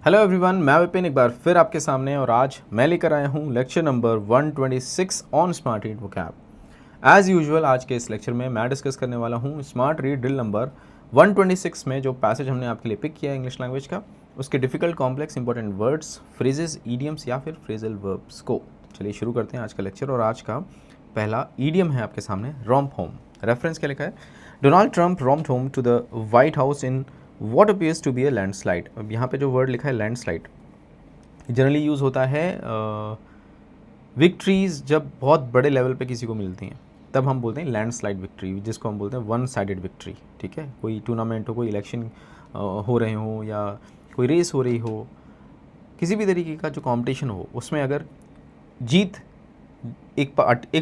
Hello everyone, मैं विपिन एक बार फिर आपके सामने और आज मैं लेकर आया हूँ lecture number 126 on smart read vocab. As usual आज के इस लेक्चर में मैं डिस्कस करने वाला हूँ स्मार्ट रीड ड्रिल नंबर 126 में जो पैसेज हमने आपके लिए पिक किया है इंग्लिश लैंग्वेज का, उसके difficult complex important words, phrases, idioms या फिर फ्रेजल वर्ब्स को। चलिए शुरू करते हैं आज का लेक्चर। और आज का पहला ईडियम है आपके सामने रॉम्प होम। रेफरेंस क्या लिखा है? Donald Trump romped home to the White House in what appears to be a landslide. अब यहाँ पे जो वर्ड लिखा है लैंडस्लाइड, जनरली यूज़ होता है विक्ट्रीज़ जब बहुत बड़े लेवल पे किसी को मिलती हैं, तब हम बोलते हैं लैंडस्लाइड विक्ट्री, जिसको हम बोलते हैं वन साइडेड विक्ट्री। ठीक है, कोई टूर्नामेंट हो, कोई इलेक्शन हो रहे हो या कोई रेस हो रही हो, किसी भी तरीके का जो कंपटीशन हो, उसमें अगर जीत एक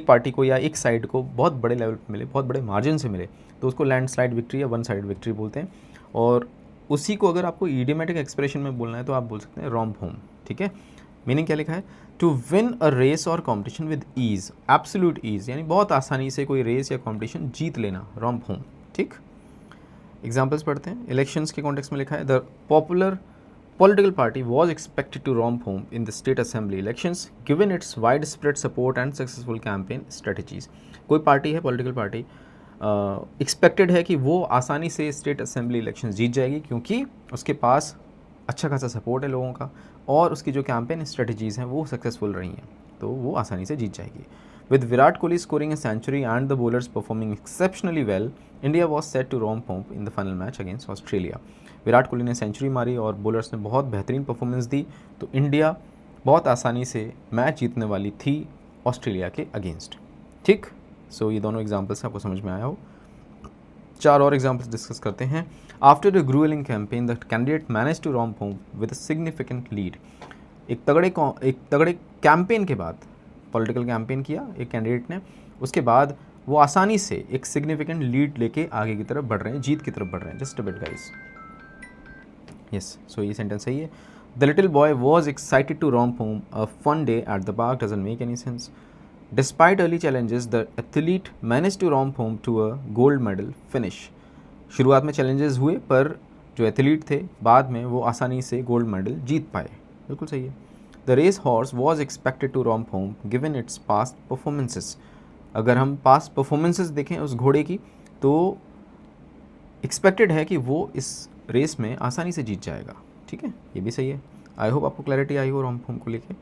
पार्टी को या एक साइड को बहुत बड़े लेवल पे मिले, बहुत बड़े मार्जिन से मिले, तो उसको लैंडस्लाइड विक्ट्री या वन साइडेड विक्ट्री बोलते हैं। और उसी को अगर आपको ईडियोमैटिक एक्सप्रेशन में बोलना है तो आप बोल सकते हैं रॉम्प होम। ठीक है, मीनिंग क्या लिखा है? टू विन अ रेस और competition with ease, absolute ease, यानी बहुत आसानी से कोई रेस या कॉम्पिटिशन जीत लेना, रॉम्प होम। ठीक, एग्जाम्पल्स पढ़ते हैं। इलेक्शंस के कॉन्टेक्स्ट में लिखा है the popular political party was expected to romp home in the state assembly elections given its widespread support and successful campaign strategies। कोई पार्टी है, पॉलिटिकल पार्टी, एक्सपेक्टेड है कि वो आसानी से स्टेट असेंबली इलेक्शन जीत जाएगी क्योंकि उसके पास अच्छा खासा सपोर्ट है लोगों का और उसकी जो कैंपेन स्ट्रेटजीज़ हैं वो सक्सेसफुल रही हैं, तो वो आसानी से जीत जाएगी। With Virat Kohli scoring a century and the bowlers performing exceptionally well, India was set to romp home in the final match against Australia. Virat Kohli ने सेंचुरी मारी और बॉलर्स ने बहुत बेहतरीन परफॉर्मेंस दी, तो इंडिया बहुत आसानी से मैच जीतने वाली थी ऑस्ट्रेलिया के अगेंस्ट। ठीक, सो ये दोनों एग्जाम्पल्स आपको समझ में आया हो। चार और एग्जाम्पल्स डिस्कस करते हैं। After the gruelling campaign the candidate manage to romp home with a significant lead. एक तगड़े कैंपेन के बाद, पॉलिटिकल कैंपेन किया एक कैंडिडेट ने, उसके बाद वो आसानी से एक सिग्निफिकेंट लीड लेके आगे की तरफ बढ़ रहे हैं, जीत की तरफ बढ़ रहे हैं। Just a bit guys, yes, so ये सेंटेंस सही है। The little boy was excited to romp home, a fun day at the park doesn't make any sense. Despite early challenges the athlete manage to romp home to a gold medal finish. शुरुआत में challenges हुए पर जो athlete थे बाद में वो आसानी से गोल्ड मेडल जीत पाए। बिल्कुल सही है। The race horse was expected to romp home given its past performances. अगर हम पास्ट परफॉर्मेंसेस देखें उस घोड़े की, तो एक्सपेक्टेड है कि वो इस रेस में आसानी से जीत जाएगा। ठीक है, ये भी सही है। आई होप आपको क्लैरिटी आई हो रॉम्प होम को लेके।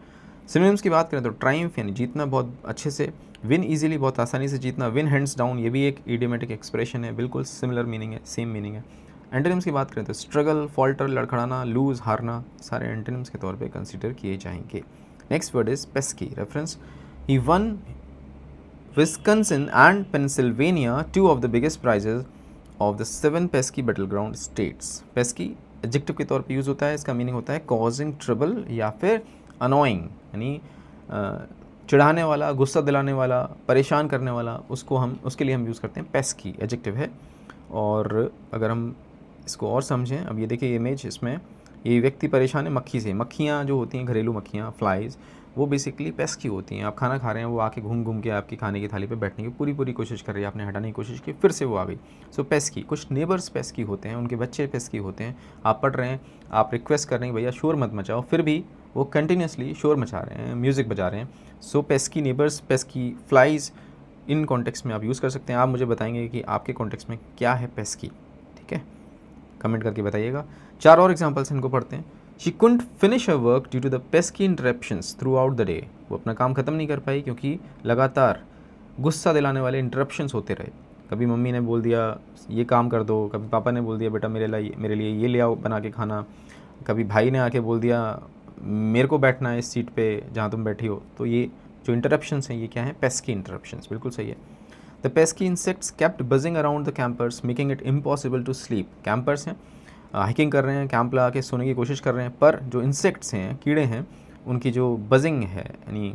सिनोनिम्स की बात करें तो ट्रायम्फ यानी जीतना बहुत अच्छे से, विन इजीली बहुत आसानी से जीतना, विन हैंड्स डाउन ये भी एक इडियोमेटिक एक्सप्रेशन है, बिल्कुल सिमिलर मीनिंग है, सेम मीनिंग है। एंटोनिम्स की बात करें तो स्ट्रगल, फॉल्टर, लड़खड़ाना, लूज, हारना, सारे एंटोनिम्स के तौर पे कंसीडर किए जाएंगे। Next word is pesky. Reference, he won Wisconsin and Pennsylvania, two of the biggest prizes of the 7 pesky battle ground states. Pesky adjective के तौर पे यूज़ होता है, इसका मीनिंग होता है कॉजिंग ट्रबल या फिर अनोइंग, यानी चिढ़ाने वाला, गुस्सा दिलाने वाला, परेशान करने वाला, उसके लिए हम यूज़ करते हैं पेस्की, एडजेक्टिव है। और अगर हम इसको और समझें, अब ये देखिए इमेज, इसमें ये व्यक्ति परेशान है मक्खी से। मक्खियाँ जो होती हैं, घरेलू मक्खियाँ, फ्लाइज, वो बेसिकली पेस्की होती हैं। आप खाना खा रहे हैं, वो आके घूम घूम के आपकी खाने की थाली पे बैठने की पूरी कोशिश कर रही है, आपने हटाने की कोशिश की, फिर से वो आ गई। सो पेस्की, कुछ नेबर्स पेस्की होते हैं, उनके बच्चे पेस्की होते हैं। आप पढ़ रहे हैं, आप रिक्वेस्ट कर रहे हैं भैया शोर मत मचाओ, फिर भी वो कंटिन्यूसली शोर मचा रहे हैं, म्यूज़िक बजा रहे हैं। So pesky neighbours, pesky flies, in context में आप यूज़ कर सकते हैं। आप मुझे बताएंगे कि आपके कॉन्टेक्स्ट में क्या है पेस्की। ठीक है, कमेंट करके बताइएगा। चार और एग्जांपल्स इनको पढ़ते हैं। She couldn't finish her work due to the pesky interruptions throughout the day. वो अपना काम ख़त्म नहीं कर पाई क्योंकि लगातार गुस्सा दिलाने वाले इंटरप्शंस होते रहे। कभी मम्मी ने बोल दिया ये काम कर दो, कभी पापा ने बोल दिया बेटा मेरे लिए ये ले आओ बना के खाना, कभी भाई ने आके बोल दिया मेरे को बैठना है इस सीट पे जहाँ तुम बैठी हो। तो ये जो इंटरप्शंस हैं ये क्या है? पेस्की इंटरप्शंस, बिल्कुल सही है। The pesky insects kept buzzing around the campers making it impossible to sleep. Campers हैं, हाइकिंग कर रहे हैं, कैंप लगा के सोने की कोशिश कर रहे हैं, पर जो इंसेक्ट्स हैं, कीड़े हैं, उनकी जो बजिंग है, यानी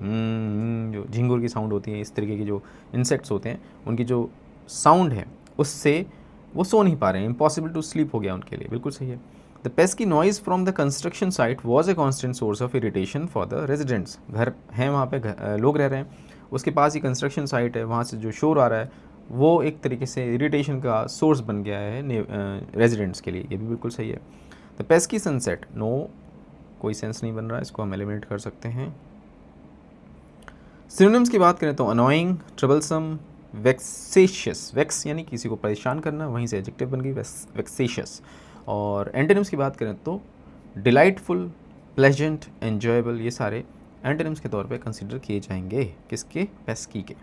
जो झिंगुर की साउंड होती है, इस तरीके की जो इंसेक्ट्स होते हैं, उनकी जो साउंड है उससे वो सो नहीं पा रहे हैं, इम्पॉसिबल टू स्लीप हो गया उनके लिए। बिल्कुल सही है। The pesky noise from the construction site was a constant source of irritation for the residents. घर हैं वहाँ पे, लोग रह रहे हैं, उसके पास ही कंस्ट्रक्शन साइट है, वहाँ से जो शोर आ रहा है वो एक तरीके से इरिटेशन का सोर्स बन गया है रेजिडेंट्स के लिए। ये भी बिल्कुल सही है। द पेस्की सनसेट, नो कोई सेंस नहीं बन रहा, इसको हम एलिमिनेट कर सकते हैं। सिनोनिम्स की बात करें तो अनोइंग, ट्रबलसम, वेक्सेशियस, वेक्स यानी किसी को परेशान करना, वहीं से एडजेक्टिव बन गई वेक्सेशियस। और एंटोनिम्स की बात करें तो डिलाइटफुल, प्लेजेंट, एन्जॉयबल, ये सारे एंटोनिम्स के तौर पे कंसिडर किए जाएंगे। किसके? पेस्की के।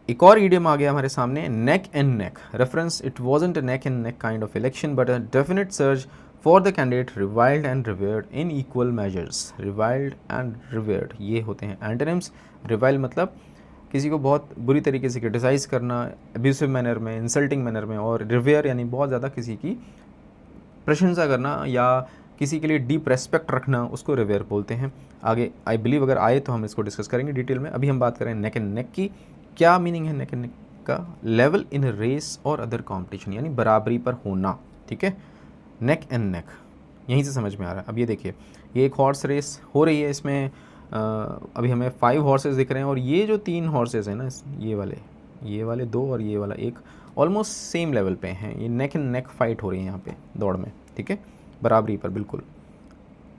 एक और ईडियम आ गया हमारे सामने, neck and neck reference. It wasn't a neck and neck kind of election but a definite search for the candidate reviled and revered in equal measures. Reviled and revered ये होते हैं antonyms. Revile मतलब किसी को बहुत बुरी तरीके से क्रिटिसाइज़ करना, एब्यूसिव मैनर में, इंसल्टिंग मैनर में, और रिवेयर यानी बहुत ज़्यादा किसी की प्रशंसा करना या किसी के लिए डीप रेस्पेक्ट रखना, उसको रिवेयर बोलते हैं। आगे आई बिलीव अगर आए तो हम इसको डिस्कस करेंगे डिटेल में। अभी हम बात करें नेक एंड नेक की। क्या मीनिंग है नेक एंड नेक का? लेवल इन रेस और अदर कॉम्पिटिशन, यानी बराबरी पर होना। ठीक है, नेक एंड नेक यहीं से समझ में आ रहा है। अब ये देखिए, ये एक हॉर्स रेस हो रही है, इसमें अभी हमें 5 हॉर्सेस दिख रहे हैं, और ये जो 3 हॉर्सेस हैं ना, ये वाले 2 और ये वाला 1 ऑलमोस्ट सेम लेवल पे हैं। ये नेक एंड नेक फाइट हो रही है यहाँ पे दौड़ में। ठीक है, बराबरी पर बिल्कुल।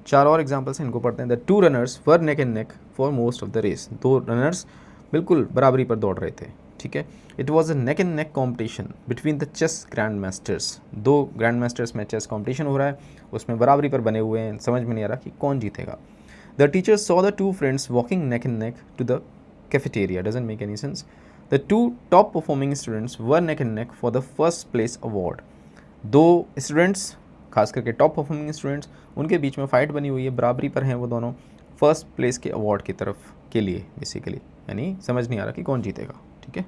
4 और एग्जाम्पल्स हैं, इनको पढ़ते हैं। The 2 runners were neck and neck for most of the race. 2 रनर्स बिल्कुल बराबरी पर दौड़ रहे थे। ठीक है, it was a neck and neck competition between the chess grandmasters. 2 grandmasters में चेस कॉम्पिटिशन हो रहा है, उसमें बराबरी पर बने हुए हैं, समझ में नहीं आ रहा कि कौन जीतेगा। The teachers saw the 2 friends walking neck and neck to the cafeteria. Doesn't make any sense. The 2 top performing students were neck and neck for the first place award. 2 students, खास करके टॉप परफॉर्मिंग स्टूडेंट्स, उनके बीच में fight बनी हुई है, बराबरी पर हैं वो दोनों फर्स्ट प्लेस के अवार्ड की तरफ के लिए बेसिकली, यानी समझ नहीं आ रहा कि कौन जीतेगा। ठीक है,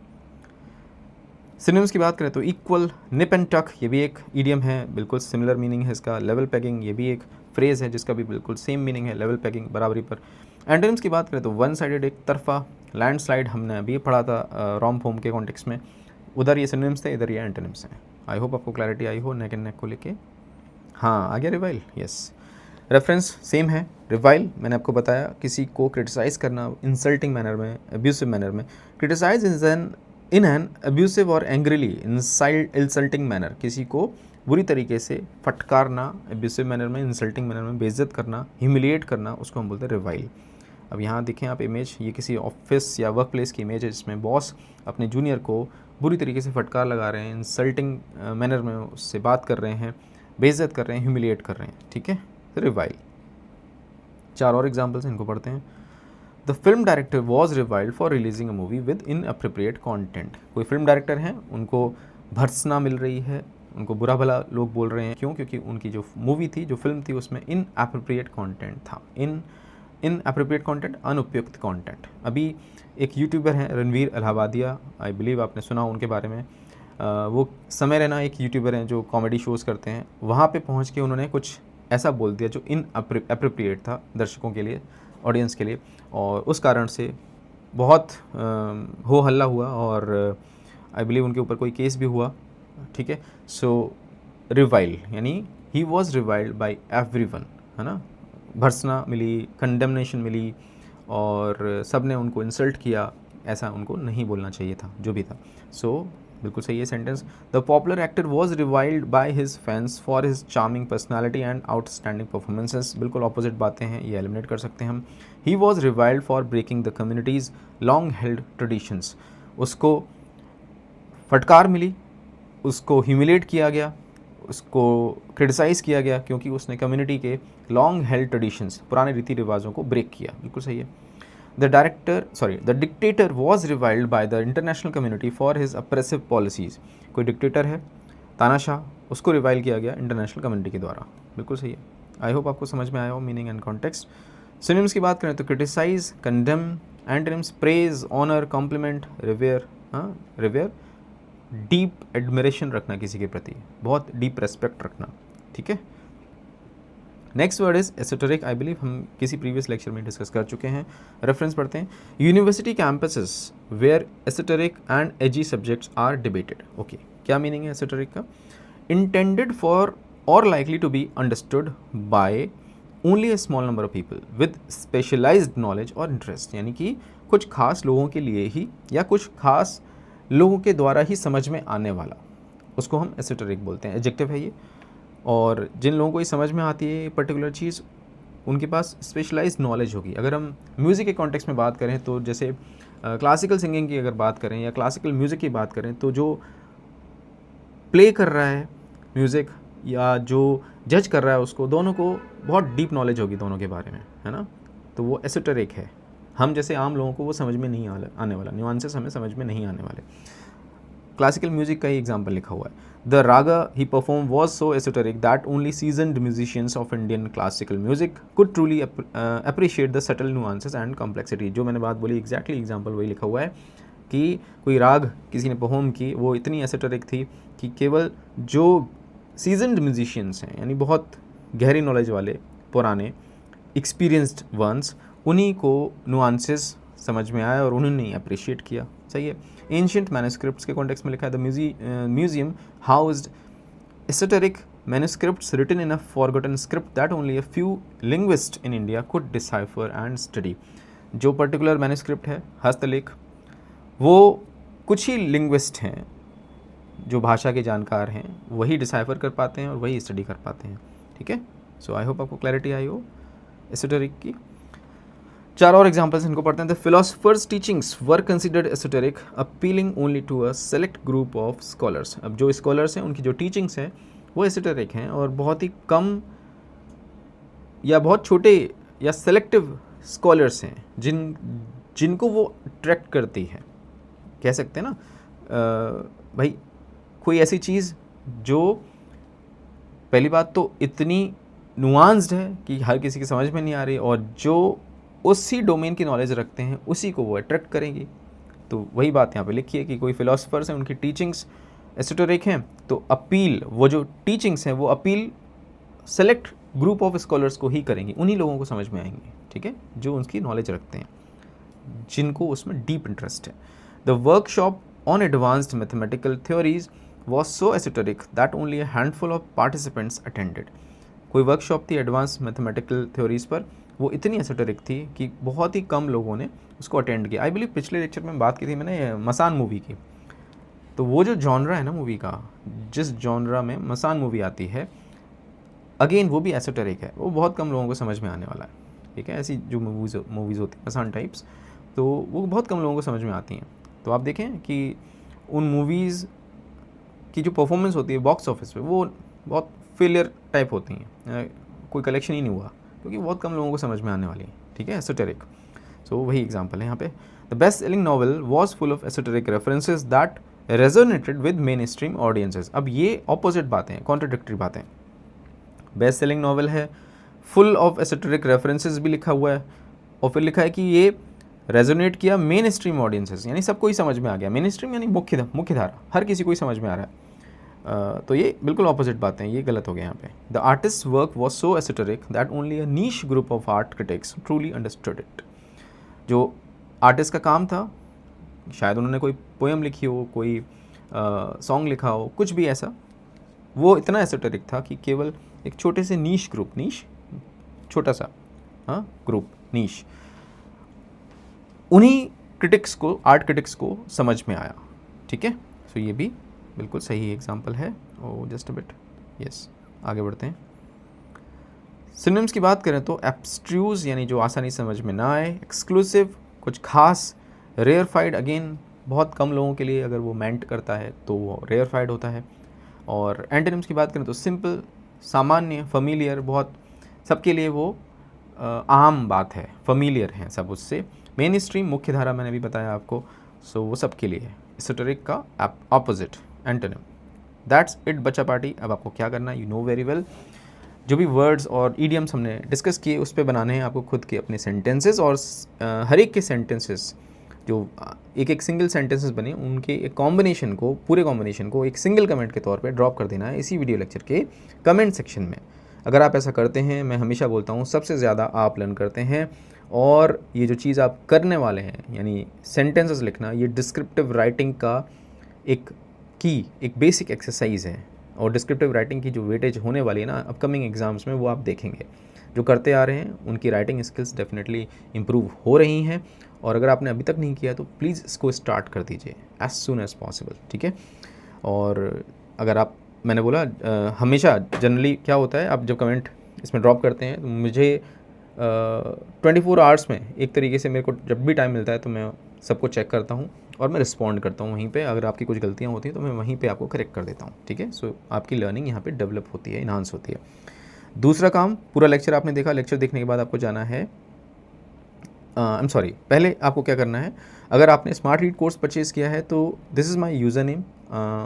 सिनोनिम्स की बात करें तो इक्वल, निप एंड टक, ये भी एक ईडियम है, बिल्कुल सिमिलर मीनिंग है इसका। लेवल पैगिंग, ये भी एक फ्रेज़ है जिसका भी बिल्कुल सेम मीनिंग है, लेवल पैगिंग, बराबरी पर। एंटोनिम्स की बात करें तो वन साइडेड, एक तरफा, लैंडस्लाइड हमने अभी पढ़ा था रॉम्प होम के कॉन्टेक्स्ट में। उधर ये सिनोनिम्स थे, इधर ये एंटोनिम्स हैं। आई होप आपको क्लैरिटी आई हो नेक एंड नेक को लेके। हाँ, आ गया रिवाइल। यस, रेफरेंस सेम है। रिवाइल मैंने आपको बताया, किसी को क्रिटिसाइज़ करना इंसल्टिंग मैनर में, एब्यूसिव मैनर में। क्रिटिसाइज इन एन एब्यूसिव और एंग्रीली इंसल्टिंग मैनर, किसी को बुरी तरीके से फटकारना, एब्यूसिव मैनर में, इंसल्टिंग मैनर में, बेइज्जत करना, ह्यूमिलिएट करना, उसको हम बोलते हैं रिवाइल। अब यहाँ देखें आप इमेज, ये किसी ऑफिस या वर्क प्लेस की इमेज है जिसमें बॉस अपने जूनियर को बुरी तरीके से फटकार लगा रहे हैं, इंसल्टिंग मैनर में उससे बात कर रहे हैं, बेइज्जत कर रहे हैं, ह्यूमिलिएट कर रहे हैं। ठीक है, रिवाइल। 4 और एग्जाम्पल्स इनको पढ़ते हैं। The film director was reviled for releasing a movie with inappropriate content. कोई फिल्म डायरेक्टर हैं, उनको भर्त्सना मिल रही है, उनको बुरा भला लोग बोल रहे हैं। क्यों? क्योंकि उनकी जो मूवी थी, जो फिल्म थी, उसमें इनअप्रोप्रिएट कॉन्टेंट था। इनअप्रोप्रिएट कॉन्टेंट, अनुपयुक्त कॉन्टेंट। अभी एक यूट्यूबर हैं रणवीर अलाहाबादिया, आई बिलीव आपने सुना उनके बारे में। वो समय रैना एक यूट्यूबर हैं जो कॉमेडी शोज़ करते हैं। वहाँ पे पहुँच के उन्होंने कुछ ऐसा बोल दिया जो इनअप्रोप्रिएट था दर्शकों के लिए, ऑडियंस के लिए, और उस कारण से बहुत हो हल्ला हुआ, और आई बिलीव उनके ऊपर कोई केस भी हुआ। ठीक है, सो रिवाइल यानी ही वॉज रिवाइल्ड बाय एवरीवन, है ना। भर्त्सना मिली, कंडेमनेशन मिली, और सब ने उनको इंसल्ट किया। ऐसा उनको नहीं बोलना चाहिए था, जो भी था। सो बिल्कुल सही है sentence. The popular actor was reviled by his fans for his charming personality and outstanding performances. बिल्कुल ऑपोजिट बातें हैं, ये एलिमिनेट कर सकते हैं हम। He was reviled for breaking the communities long held traditions. उसको फटकार मिली, उसको ह्यूमिलेट किया गया, उसको क्रिटिसाइज़ किया गया क्योंकि उसने कम्युनिटी के लॉन्ग हेल्ड ट्रेडिशंस, पुराने रीति रिवाजों को ब्रेक किया। बिल्कुल सही है। The dictator was reviled by the international community for his oppressive policies. कोई डिक्टेटर है, तानाशाह, उसको रिवाइल किया गया इंटरनेशनल कम्युनिटी के द्वारा। बिल्कुल सही है। आई होप आपको समझ में आया हो मीनिंग एंड कॉन्टेक्स्ट। सिनोनिम्स की बात करें तो criticise, condemn, antonyms praise, honour, compliment, revere. हाँ, रिवेयर डीप एडमिरेशन रखना किसी के प्रति, बहुत डीप रेस्पेक्ट रखना। ठीक है, next word is esoteric. I believe हम किसी प्रीवियस लेक्चर में डिस्कस कर चुके हैं। रेफरेंस पढ़ते हैं। University campuses where esoteric and edgy subjects are debated. Okay, क्या मीनिंग है एसोटेरिक का? Intended for or likely to be understood by only a small number of people with specialised knowledge or interest, यानी कि कुछ खास लोगों के लिए ही या कुछ खास लोगों के द्वारा ही समझ में आने वाला, उसको हम एसोटेरिक बोलते हैं। एडजेक्टिव है ये। और जिन लोगों को ये समझ में आती है पर्टिकुलर चीज़, उनके पास स्पेशलाइज्ड नॉलेज होगी। अगर हम म्यूज़िक के कॉन्टेक्स्ट में बात करें तो जैसे क्लासिकल सिंगिंग की अगर बात करें या क्लासिकल म्यूज़िक की बात करें, तो जो प्ले कर रहा है म्यूज़िक या जो जज कर रहा है उसको, दोनों को बहुत डीप नॉलेज होगी दोनों के बारे में, है ना। तो वो एसोटेरिक है। हम जैसे आम लोगों को वो समझ में नहीं आने वाला, न्यूआंसेस हमें समझ में नहीं आने वाले। क्लासिकल म्यूजिक का ही एग्जाम्पल लिखा हुआ है। The Raga he perform was so esoteric that only seasoned musicians of Indian classical music could truly appreciate the subtle nuances and complexity. जो मैंने बात बोली एग्जैक्टली एग्जाम्पल वही लिखा हुआ है कि कोई राग किसी ने परफॉर्म की, वो इतनी एसोटेरिक थी कि केवल जो सीजनड म्यूजिशियंस हैं, यानी बहुत गहरी नॉलेज वाले पुराने एक्सपीरियंस्ड वंस, उन्हीं को नुआंसेस समझ में आया और उन्होंने अप्रिशिएट किया। सही है। एंशियंट मैन्युस्क्रिप्ट्स के कॉन्टेक्स्ट में लिखा है the museum housed esoteric manuscripts written in a forgotten script that only a few linguist in India could decipher and study. जो पर्टिकुलर मैन्युस्क्रिप्ट है, हस्तलेख, वो कुछ ही लिंग्विस्ट हैं जो भाषा के जानकार हैं, वही डिसाइफर कर पाते हैं और वही स्टडी कर पाते हैं। ठीक है। सो आई होप आपको क्लैरिटी आई हो एसोटेरिक की। चार और एग्जाम्पल्स इनको पढ़ते हैं। The philosophers teachings were considered esoteric appealing only to a select group of scholars. अब जो स्कॉलर्स हैं उनकी जो टीचिंग्स हैं वो एसोटेरिक हैं और बहुत ही कम या बहुत छोटे या सेलेक्टिव स्कॉलर्स हैं जिनको वो अट्रैक्ट करती है। कह सकते हैं ना भाई, कोई ऐसी चीज़ जो पहली बात तो इतनी नुआंस्ड है कि हर किसी की समझ में नहीं आ रही, और जो उसी डोमेन की नॉलेज रखते हैं उसी को वो अट्रैक्ट करेंगी। तो वही बात यहाँ पे लिखी है कि कोई फिलोसफर्स हैं, उनकी टीचिंग्स एसोटेरिक हैं, तो अपील, वो जो टीचिंग्स हैं वो appeal select group of scholars को ही करेंगी, उन्हीं लोगों को समझ में आएंगे। ठीक है, जो उनकी नॉलेज रखते हैं, जिनको उसमें डीप इंटरेस्ट है। The workshop on advanced mathematical theories was so esoteric that only a handful of participants attended. कोई वर्कशॉप थी एडवांस मैथमेटिकल थ्योरीज पर, वो इतनी एसोटेरिक थी कि बहुत ही कम लोगों ने उसको अटेंड किया। आई बिलीव पिछले लेक्चर में बात की थी मैंने मसान मूवी की। तो वो जो जॉनरा है ना मूवी का, जिस जॉनरा में मसान मूवी आती है, अगेन वो भी एसोटेरिक है, वो बहुत कम लोगों को समझ में आने वाला है। ठीक है, ऐसी जो मूवीज़ होती हैं मसान टाइप्स, तो वो बहुत कम लोगों को समझ में आती हैं। तो आप देखें कि उन मूवीज़ की जो परफॉर्मेंस होती है बॉक्स ऑफिस पे, वो बहुत फेलियर टाइप होती हैं, कोई कलेक्शन ही नहीं हुआ, क्योंकि बहुत कम लोगों को समझ में आने वाली है। ठीक है, एसोटेरिक। सो वही एग्जांपल है यहाँ पे। The best selling novel was full of esoteric references that resonated with main stream audiences. अब ये ऑपोजिट बातें हैं, कॉन्ट्राडिक्टरी बातें। बेस्ट सेलिंग नॉवल है, फुल ऑफ एसोटेरिक रेफरेंसेस भी लिखा हुआ है, और फिर लिखा है कि ये रेजोनेट किया मेन स्ट्रीम ऑडियंसेस, यानी सबको ही समझ में आ गया। मेन स्ट्रीम यानी मुख्य धारा, हर किसी को ही समझ में आ रहा है। तो ये बिल्कुल ऑपोजिट बातें हैं, ये गलत हो गया यहाँ पे। The artist work was so esoteric that only a niche group of art critics truly understood it. जो आर्टिस्ट का काम था, शायद उन्होंने कोई पोएम लिखी हो, कोई सॉन्ग लिखा हो, कुछ भी ऐसा, वो इतना एसोटेरिक था कि केवल एक छोटे से नीश ग्रुप, नीश छोटा सा, हाँ, ग्रुप, नीश, उन्हीं क्रिटिक्स को, आर्ट क्रिटिक्स को समझ में आया। ठीक है, सो ये भी बिल्कुल सही एग्जाम्पल है। ओ जस्ट अ बिट, यस, आगे बढ़ते हैं। सिनोनिम्स की बात करें तो एब्स्ट्रूज यानी जो आसानी समझ में ना आए, एक्सक्लूसिव कुछ खास, रेयरफाइड अगेन बहुत कम लोगों के लिए अगर वो मेंट करता है तो वो रेयरफाइड होता है। और एंटोनिम्स की बात करें तो सिंपल, सामान्य, फेमिलियर, बहुत सबके लिए वो आम बात है, फेमिलियर है सब उससे। मेन स्ट्रीम, मुख्य धारा, मैंने भी बताया आपको, सो वो सबके लिए है। एसोटेरिक का ऑपोजिट एंटोनिम। दैट्स इट बच्चा पार्टी। अब आपको क्या करना है, यू नो वेरी वेल। जो भी वर्ड्स और ईडियम्स हमने डिस्कस किए उस पर बनाने हैं आपको खुद के अपने सेंटेंसेस, और हर एक के सेंटेंसेस जो एक सिंगल सेंटेंसेस बने, उनके एक कॉम्बिनेशन को, पूरे कॉम्बिनेशन को एक सिंगल कमेंट के तौर पे ड्रॉप कर देना है इसी वीडियो लेक्चर के कमेंट सेक्शन में। अगर आप ऐसा करते हैं, मैं हमेशा बोलता हूँ सबसे ज़्यादा आप लर्न करते हैं। और ये जो चीज़ आप करने वाले हैं, यानी सेंटेंसेस लिखना, ये डिस्क्रिप्टिव राइटिंग का एक बेसिक एक्सरसाइज है। और डिस्क्रिप्टिव राइटिंग की जो वेटेज होने वाली है ना अपकमिंग एग्जाम्स में, वो आप देखेंगे। जो करते आ रहे हैं उनकी राइटिंग स्किल्स डेफिनेटली इम्प्रूव हो रही हैं। और अगर आपने अभी तक नहीं किया तो प्लीज़ इसको स्टार्ट कर दीजिए एज सुन एज़ पॉसिबल। ठीक है, और अगर आप, मैंने बोला हमेशा जनरली क्या होता है, आप जब कमेंट इसमें ड्रॉप करते हैं तो मुझे 24 आवर्स में एक तरीके से मेरे को जब भी टाइम मिलता है तो मैं सबको चेक करता हूँ और मैं रिस्पॉन्ड करता हूँ वहीं पे। अगर आपकी कुछ गलतियाँ होती हैं तो मैं वहीं पे आपको करेक्ट कर देता हूँ, ठीक है। सो आपकी लर्निंग यहाँ पे डेवलप होती है, इन्हांस होती है। दूसरा काम, पूरा लेक्चर आपने देखा, लेक्चर देखने के बाद आपको जाना है, आई एम सॉरी, पहले आपको क्या करना है, अगर आपने स्मार्ट रीड कोर्स परचेज़ किया है तो this is my user name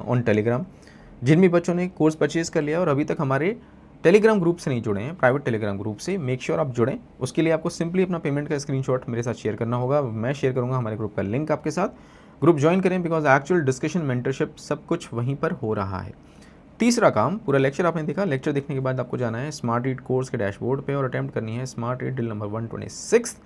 on Telegram. जिन भी बच्चों ने कोर्स परचेज़ कर लिया और अभी तक हमारे टेलीग्राम ग्रुप से नहीं जुड़े हैं, प्राइवेट टेलीग्राम ग्रुप से, मेक श्योर आप जुड़ें। उसके लिए आपको सिंपली अपना पेमेंट का स्क्रीनशॉट मेरे साथ शेयर करना होगा, मैं शेयर करूँगा हमारे ग्रुप का लिंक आपके साथ। ग्रुप ज्वाइन करें, बिकॉज एक्चुअल डिस्कशन, मेंटरशिप सब कुछ वहीं पर हो रहा है। तीसरा काम, पूरा लेक्चर आपने देखा, लेक्चर देखने के बाद आपको जाना है स्मार्ट रीड कोर्स के डैशबोर्ड पे और अटैम्प्ट करनी है स्मार्ट रीड ड्रिल नंबर 126।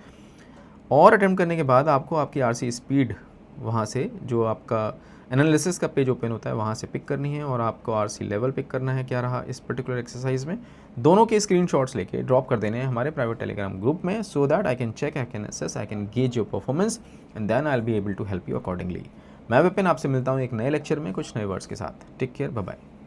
और अटैम्प्ट करने के बाद आपको आपकी आरसी स्पीड वहाँ से, जो आपका एनालिसिस का पेज ओपन होता है, वहाँ से पिक करनी है और आपको आरसी लेवल पिक करना है क्या रहा इस पर्टिकुलर एक्सरसाइज में। दोनों के स्क्रीनशॉट्स लेके ड्रॉप कर देने हैं हमारे प्राइवेट टेलीग्राम ग्रुप में, so that I can check, I can assess, I can gauge your performance and then I will be able to help you accordingly. मैं विपिन आपसे मिलता हूँ एक नए लेक्चर में कुछ नए वर्ड्स के साथ। Take care, bye bye.